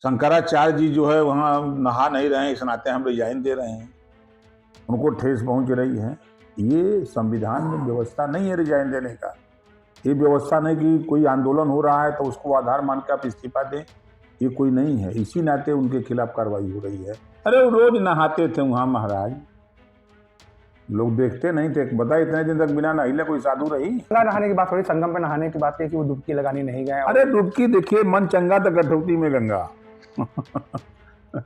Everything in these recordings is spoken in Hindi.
शंकराचार्य जी जो है वहाँ नहा नहीं रहे हैं, इस नाते हम रिजाइन दे रहे हैं, उनको ठेस पहुंच रही है। ये संविधान में व्यवस्था नहीं है रिजाइन देने का। ये व्यवस्था नहीं कि कोई आंदोलन हो रहा है तो उसको आधार मान के आप इस्तीफा दें, ये कोई नहीं है। इसी नाते उनके खिलाफ कार्रवाई हो रही है। अरे वो रोज नहाते थे वहां महाराज, लोग देखते नहीं थे। बता इतने दिन तक बिना नहिले कोई साधु रही? गंगा नहाने की बात हो रही, संगम पे नहाने की बात की कि वो डुबकी लगाने नहीं गए। अरे डुबकी देखिए, मन चंगा तो कटौती में गंगा।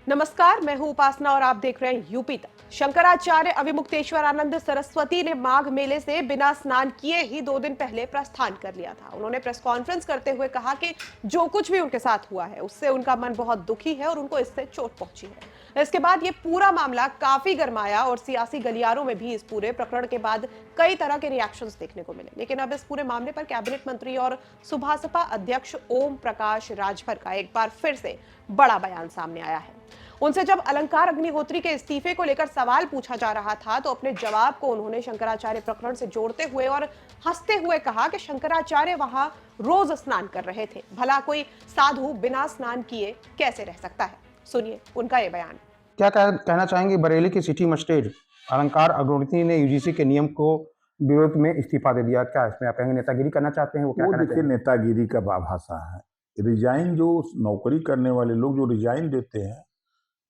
नमस्कार, मैं हूं उपासना और आप देख रहे हैं यूपी तक। शंकराचार्य अविमुक्तेश्वरानंद सरस्वती ने माघ मेले से बिना स्नान किए ही 2 दिन पहले प्रस्थान कर लिया था। उन्होंने प्रेस कॉन्फ्रेंस करते हुए कहा कि जो कुछ भी उनके साथ हुआ है उससे उनका मन बहुत दुखी है और उनको इससे चोट पहुंची है। इसके बाद ये पूरा मामला काफी गर्माया और सियासी गलियारों में भी इस पूरे प्रकरण के बाद कई तरह के रिएक्शंस देखने को मिले। लेकिन अब इस पूरे मामले पर कैबिनेट मंत्री और सुभासपा अध्यक्ष ओम प्रकाश राजभर का एक बार फिर से बड़ा बयान सामने आया है। उनसे जब अलंकार अग्निहोत्री के इस्तीफे को लेकर सवाल पूछा जा रहा था तो अपने जवाब को उन्होंने शंकराचार्य प्रकरण से जोड़ते हुए और हंसते हुए कहा कि शंकराचार्य वहां रोज स्नान कर रहे थे, भला कोई साधु बिना स्नान किए कैसे रह सकता है। सुनिए उनका ये बयान। क्या कहना चाहेंगे, बरेली की सिटी मजिस्ट्रेट अलंकार अग्निहोत्री ने यूजीसी के नियम को विरोध में इस्तीफा दे दिया, क्या इसमें आप कहेंगे नेतागिरी करना चाहते हैं? वो देखिए नेतागिरी का भाषा है। रिजाइन जो नौकरी करने वाले लोग जो रिजाइन देते हैं,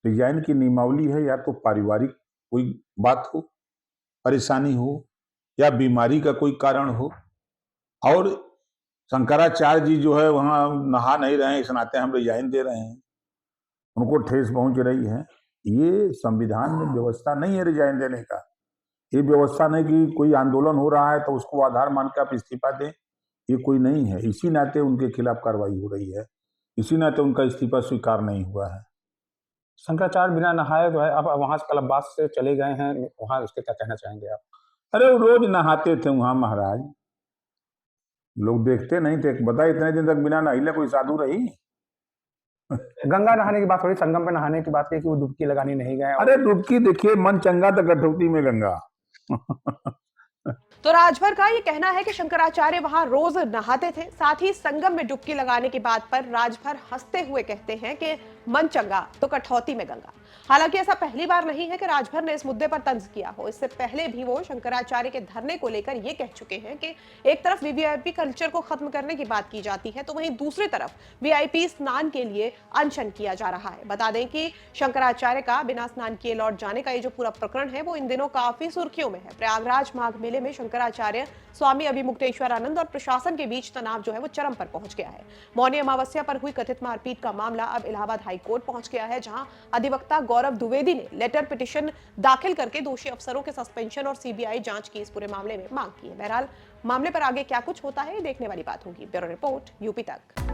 रिजाइन की नियमावली है या तो पारिवारिक कोई बात हो, परेशानी हो या बीमारी का कोई कारण हो। और शंकराचार्य जी जो है वहाँ नहा नहीं रहे हैं, इस नाते हम रिजाइन दे रहे हैं, उनको ठेस पहुंच रही है। ये संविधान में व्यवस्था नहीं है रिजाइन देने का। ये व्यवस्था नहीं कि कोई आंदोलन हो रहा है तो उसको आधार मान के आप इस्तीफा दें, ये कोई नहीं है। इसी नाते उनके खिलाफ कार्रवाई हो रही है, इसी नाते उनका इस्तीफा स्वीकार नहीं हुआ है। शंकराचार्य बिना नहाए जो है अब वहां से कलब्बास से चले गए हैं, वहां उसके क्या कहना चाहेंगे आप? अरे वो रोज नहाते थे वहां महाराज, लोग देखते नहीं थे। बता इतने दिन तक बिना नहिले कोई साधु रही? गंगा नहाने की बात हो रही, संगम पे नहाने की बात की कि वो डुबकी लगाने नहीं गए। अरे डुबकी देखिए, मन चंगा तो कटौती में गंगा। तो राजभर का ये कहना है कि शंकराचार्य वहां रोज नहाते थे। साथ ही संगम में डुबकी लगाने की बात पर राजभर हंसते हुए कहते हैं कि मन चंगा तो कठौती में गंगा। हालांकि ऐसा पहली बार नहीं है कि राजभर ने इस मुद्दे पर तंज किया हो। इससे पहले भी वो शंकराचार्य के धरने को लेकर ये कह चुके हैं कि एक तरफ वीवीआईपी कल्चर को खत्म करने की बात की जाती है तो वहीं दूसरी तरफ वीआईपी स्नान के लिए अनशन किया जा रहा है। बता दें कि शंकराचार्य का बिना स्नान किए लौट जाने का ये जो पूरा प्रकरण है वो इन दिनों काफी सुर्खियों में है। प्रयागराज माघ मेले में शंकराचार्य, स्वामी अविमुक्तेश्वरानंद और प्रशासन के बीच तनाव जो है वो चरम पर पहुंच गया है। मौनी अमावस्या पर हुई कथित मारपीट का मामला अब इलाहाबाद हाईकोर्ट पहुंच गया है, जहां अधिवक्ता गौरव द्विवेदी ने लेटर पिटिशन दाखिल करके दोषी अफसरों के सस्पेंशन और सीबीआई जांच की इस पूरे मामले में मांग की है। बहरहाल मामले पर आगे क्या कुछ होता है देखने वाली बात होगी। ब्यूरो रिपोर्ट यूपी तक।